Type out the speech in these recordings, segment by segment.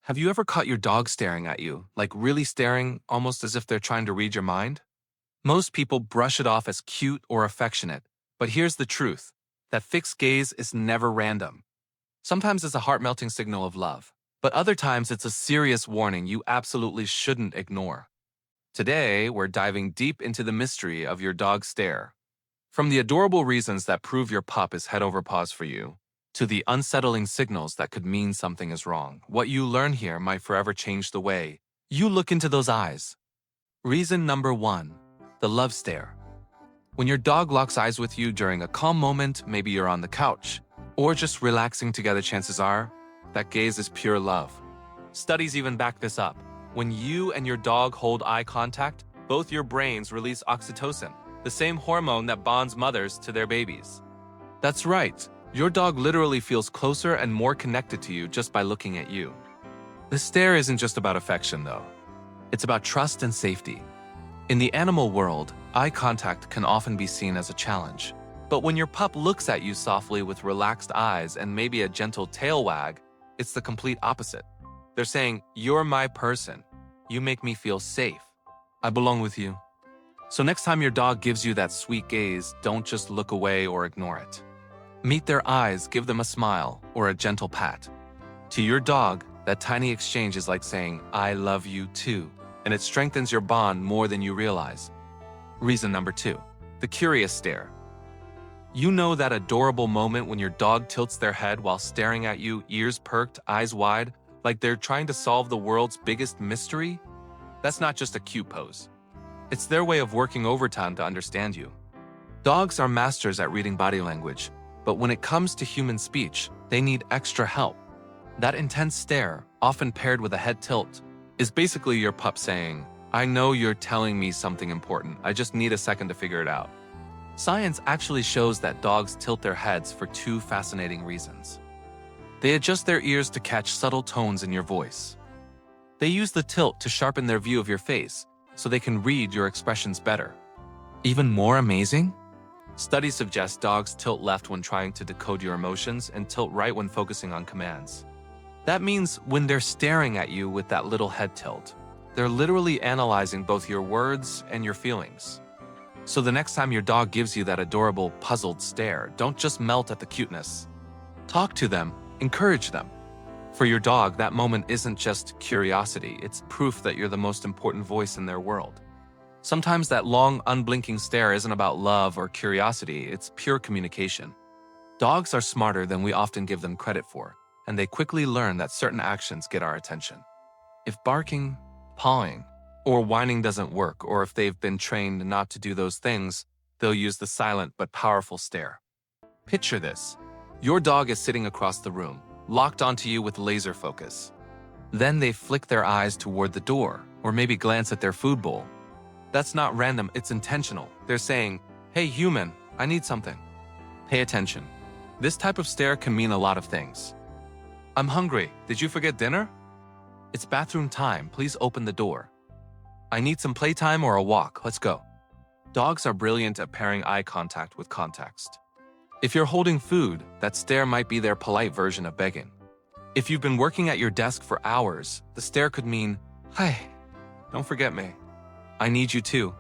Have you ever caught your dog staring at you, like really staring, almost as if they're trying to read your mind? Most people brush it off as cute or affectionate, but here's the truth. That fixed gaze is never random. Sometimes it's a heart-melting signal of love, but other times it's a serious warning you absolutely shouldn't ignore. Today, we're diving deep into the mystery of your dog's stare. From the adorable reasons that prove your pup is head over paws for you, to the unsettling signals that could mean something is wrong, what you learn here might forever change the way you look into those eyes. Reason number 1, the love stare. When your dog locks eyes with you during a calm moment, maybe you're on the couch, or just relaxing together, chances are, that gaze is pure love. Studies even back this up. When you and your dog hold eye contact, both your brains release oxytocin, the same hormone that bonds mothers to their babies. That's right. Your dog literally feels closer and more connected to you just by looking at you. The stare isn't just about affection, though. It's about trust and safety. In the animal world, eye contact can often be seen as a challenge. But when your pup looks at you softly with relaxed eyes and maybe a gentle tail wag, it's the complete opposite. They're saying, "You're my person. You make me feel safe. I belong with you." So next time your dog gives you that sweet gaze, don't just look away or ignore it. Meet their eyes, give them a smile, or a gentle pat. To your dog, that tiny exchange is like saying, "I love you too," and it strengthens your bond more than you realize. Reason number 2, the curious stare. You know that adorable moment when your dog tilts their head while staring at you, ears perked, eyes wide, like they're trying to solve the world's biggest mystery? That's not just a cute pose. It's their way of working overtime to understand you. Dogs are masters at reading body language. But when it comes to human speech, they need extra help. That intense stare, often paired with a head tilt, is basically your pup saying, "I know you're telling me something important, I just need a second to figure it out." Science actually shows that dogs tilt their heads for 2 fascinating reasons. They adjust their ears to catch subtle tones in your voice. They use the tilt to sharpen their view of your face, so they can read your expressions better. Even more amazing? Studies suggest dogs tilt left when trying to decode your emotions and tilt right when focusing on commands. That means when they're staring at you with that little head tilt, they're literally analyzing both your words and your feelings. So the next time your dog gives you that adorable, puzzled stare, don't just melt at the cuteness. Talk to them, encourage them. For your dog, that moment isn't just curiosity, it's proof that you're the most important voice in their world. Sometimes that long, unblinking stare isn't about love or curiosity, it's pure communication. Dogs are smarter than we often give them credit for, and they quickly learn that certain actions get our attention. If barking, pawing, or whining doesn't work, or if they've been trained not to do those things, they'll use the silent but powerful stare. Picture this. Your dog is sitting across the room, locked onto you with laser focus. Then they flick their eyes toward the door, or maybe glance at their food bowl. That's not random, it's intentional. They're saying, "Hey human, I need something. Pay attention." This type of stare can mean a lot of things. "I'm hungry, did you forget dinner?" "It's bathroom time, please open the door." "I need some playtime or a walk, let's go." Dogs are brilliant at pairing eye contact with context. If you're holding food, that stare might be their polite version of begging. If you've been working at your desk for hours, the stare could mean, "Hi, don't forget me. I need you too."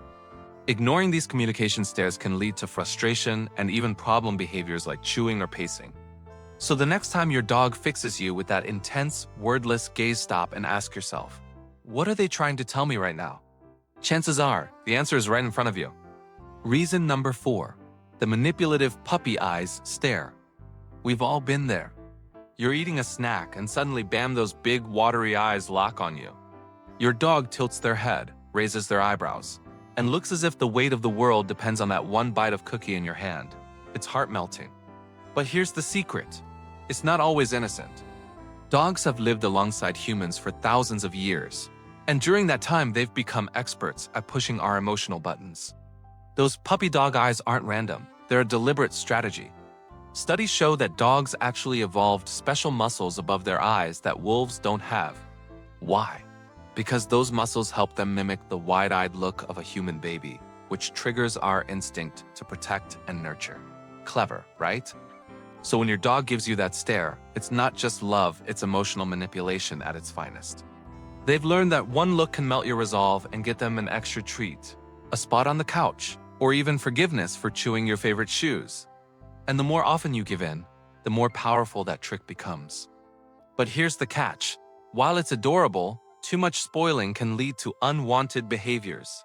Ignoring these communication stares can lead to frustration and even problem behaviors like chewing or pacing. So the next time your dog fixes you with that intense, wordless gaze, stop and ask yourself, what are they trying to tell me right now? Chances are, the answer is right in front of you. Reason number 4, the manipulative puppy eyes stare. We've all been there. You're eating a snack and suddenly bam, those big watery eyes lock on you. Your dog tilts their head, raises their eyebrows, and looks as if the weight of the world depends on that one bite of cookie in your hand. It's heart-melting. But here's the secret. It's not always innocent. Dogs have lived alongside humans for thousands of years, and during that time they've become experts at pushing our emotional buttons. Those puppy dog eyes aren't random, they're a deliberate strategy. Studies show that dogs actually evolved special muscles above their eyes that wolves don't have. Why? Because those muscles help them mimic the wide-eyed look of a human baby, which triggers our instinct to protect and nurture. Clever, right? So when your dog gives you that stare, it's not just love, it's emotional manipulation at its finest. They've learned that one look can melt your resolve and get them an extra treat, a spot on the couch, or even forgiveness for chewing your favorite shoes. And the more often you give in, the more powerful that trick becomes. But here's the catch. While it's adorable, too much spoiling can lead to unwanted behaviors.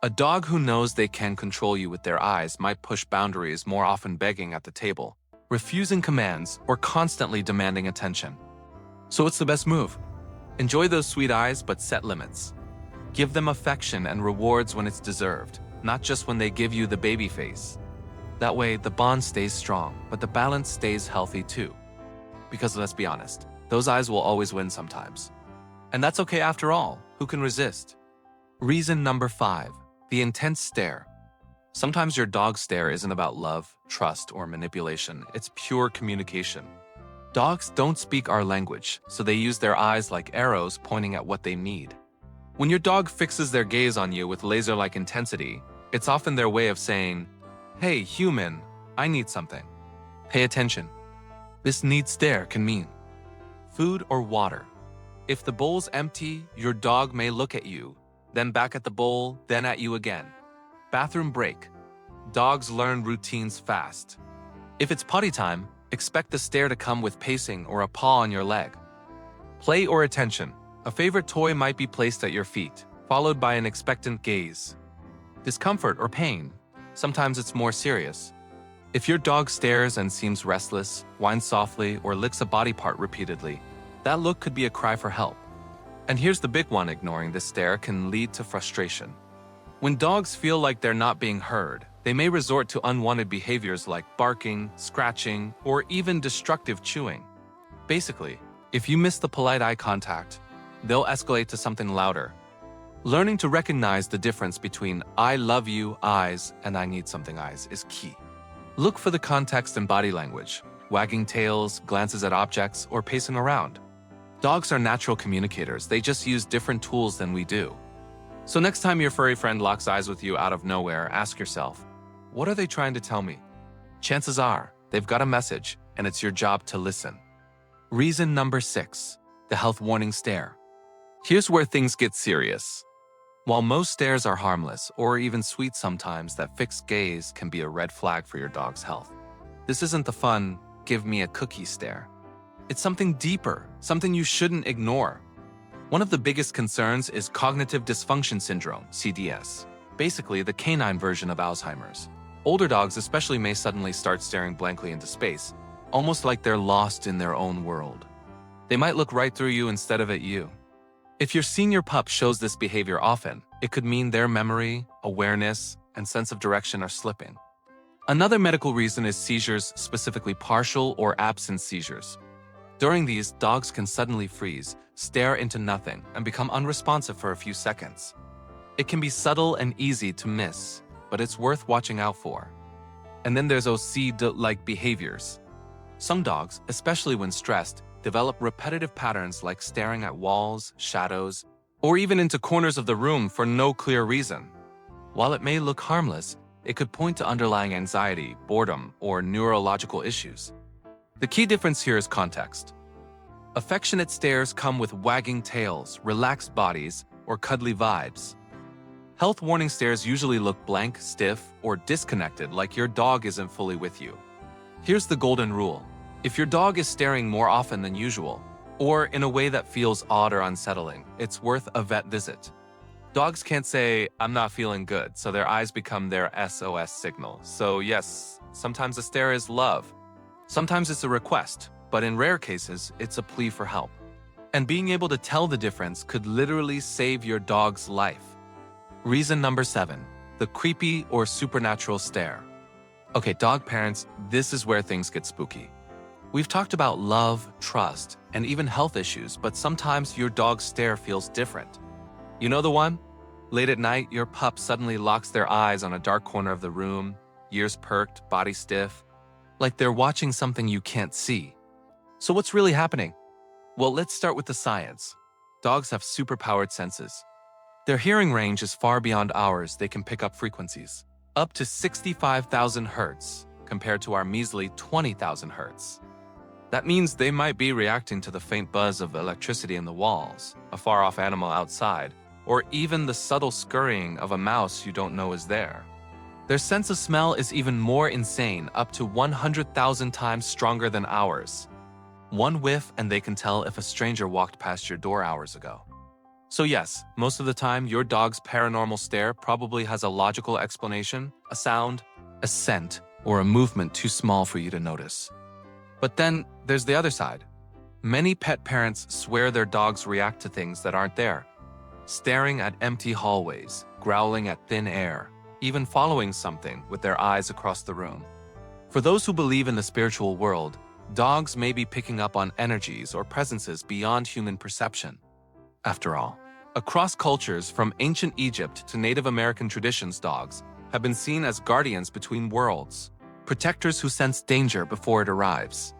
A dog who knows they can control you with their eyes might push boundaries, more often begging at the table, refusing commands, or constantly demanding attention. So what's the best move? Enjoy those sweet eyes, but set limits. Give them affection and rewards when it's deserved, not just when they give you the baby face. That way, the bond stays strong, but the balance stays healthy too. Because let's be honest, those eyes will always win sometimes. And that's okay after all. Who can resist? Reason number 5, the intense stare. Sometimes your dog's stare isn't about love, trust, or manipulation. It's pure communication. Dogs don't speak our language, so they use their eyes like arrows pointing at what they need. When your dog fixes their gaze on you with laser-like intensity, it's often their way of saying, "Hey, human, I need something. Pay attention." This need stare can mean food or water. If the bowl's empty, your dog may look at you, then back at the bowl, then at you again. Bathroom break. Dogs learn routines fast. If it's potty time, expect the stare to come with pacing or a paw on your leg. Play or attention. A favorite toy might be placed at your feet, followed by an expectant gaze. Discomfort or pain. Sometimes it's more serious. If your dog stares and seems restless, whines softly, or licks a body part repeatedly, that look could be a cry for help. And here's the big one: ignoring this stare can lead to frustration. When dogs feel like they're not being heard, they may resort to unwanted behaviors like barking, scratching, or even destructive chewing. Basically, if you miss the polite eye contact, they'll escalate to something louder. Learning to recognize the difference between "I love you" eyes and "I need something" eyes is key. Look for the context and body language, wagging tails, glances at objects, or pacing around. Dogs are natural communicators. They just use different tools than we do. So next time your furry friend locks eyes with you out of nowhere, ask yourself, what are they trying to tell me? Chances are, they've got a message, and it's your job to listen. Reason number 6, the health warning stare. Here's where things get serious. While most stares are harmless, or even sweet sometimes, that fixed gaze can be a red flag for your dog's health. This isn't the fun, give me a cookie stare. It's something deeper, something you shouldn't ignore. One of the biggest concerns is cognitive dysfunction syndrome, CDS, basically the canine version of Alzheimer's. Older dogs especially may suddenly start staring blankly into space, almost like they're lost in their own world. They might look right through you instead of at you. If your senior pup shows this behavior often, it could mean their memory, awareness, and sense of direction are slipping. Another medical reason is seizures, specifically partial or absent seizures. During these, dogs can suddenly freeze, stare into nothing, and become unresponsive for a few seconds. It can be subtle and easy to miss, but it's worth watching out for. And then there's OCD-like behaviors. Some dogs, especially when stressed, develop repetitive patterns like staring at walls, shadows, or even into corners of the room for no clear reason. While it may look harmless, it could point to underlying anxiety, boredom, or neurological issues. The key difference here is context. Affectionate stares come with wagging tails, relaxed bodies, or cuddly vibes. Health warning stares usually look blank, stiff, or disconnected, like your dog isn't fully with you. Here's the golden rule. If your dog is staring more often than usual, or in a way that feels odd or unsettling, it's worth a vet visit. Dogs can't say, "I'm not feeling good," so their eyes become their SOS signal. So yes, sometimes a stare is love. Sometimes it's a request, but in rare cases, it's a plea for help. And being able to tell the difference could literally save your dog's life. Reason number 7, the creepy or supernatural stare. Okay, dog parents, this is where things get spooky. We've talked about love, trust, and even health issues, but sometimes your dog's stare feels different. You know the one? Late at night, your pup suddenly locks their eyes on a dark corner of the room, ears perked, body stiff, like they're watching something you can't see. So what's really happening? Well, let's start with the science. Dogs have superpowered senses. Their hearing range is far beyond ours. They can pick up frequencies up to 65,000 hertz, compared to our measly 20,000 hertz. That means they might be reacting to the faint buzz of electricity in the walls, a far-off animal outside, or even the subtle scurrying of a mouse you don't know is there. Their sense of smell is even more insane, up to 100,000 times stronger than ours. One whiff and they can tell if a stranger walked past your door hours ago. So yes, most of the time, your dog's paranormal stare probably has a logical explanation, a sound, a scent, or a movement too small for you to notice. But then, there's the other side. Many pet parents swear their dogs react to things that aren't there. Staring at empty hallways, growling at thin air, even following something with their eyes across the room. For those who believe in the spiritual world, dogs may be picking up on energies or presences beyond human perception. After all, across cultures from ancient Egypt to Native American traditions, dogs have been seen as guardians between worlds, protectors who sense danger before it arrives.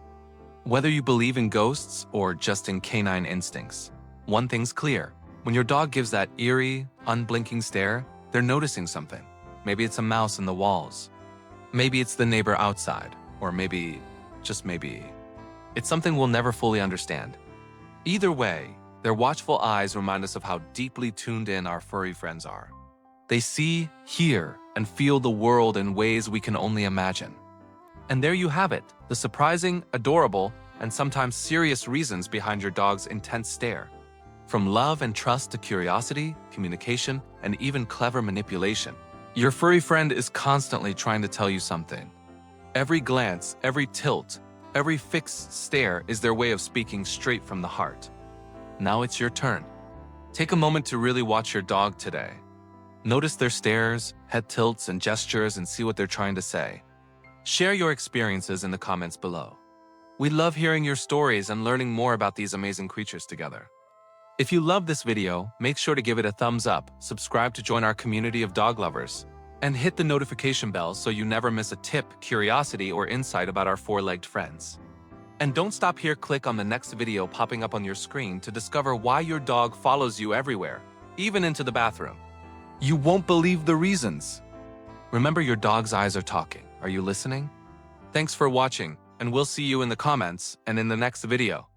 Whether you believe in ghosts or just in canine instincts, one thing's clear. When your dog gives that eerie, unblinking stare, they're noticing something. Maybe it's a mouse in the walls. Maybe it's the neighbor outside. Or maybe, just maybe, it's something we'll never fully understand. Either way, their watchful eyes remind us of how deeply tuned in our furry friends are. They see, hear, and feel the world in ways we can only imagine. And there you have it, the surprising, adorable, and sometimes serious reasons behind your dog's intense stare. From love and trust to curiosity, communication, and even clever manipulation, your furry friend is constantly trying to tell you something. Every glance, every tilt, every fixed stare is their way of speaking straight from the heart. Now it's your turn. Take a moment to really watch your dog today. Notice their stares, head tilts, and gestures and see what they're trying to say. Share your experiences in the comments below. We love hearing your stories and learning more about these amazing creatures together. If you love this video, make sure to give it a thumbs up, subscribe to join our community of dog lovers, and hit the notification bell so you never miss a tip, curiosity, or insight about our four-legged friends. And don't stop here, click on the next video popping up on your screen to discover why your dog follows you everywhere, even into the bathroom. You won't believe the reasons. Remember, your dog's eyes are talking. Are you listening? Thanks for watching, and we'll see you in the comments and in the next video.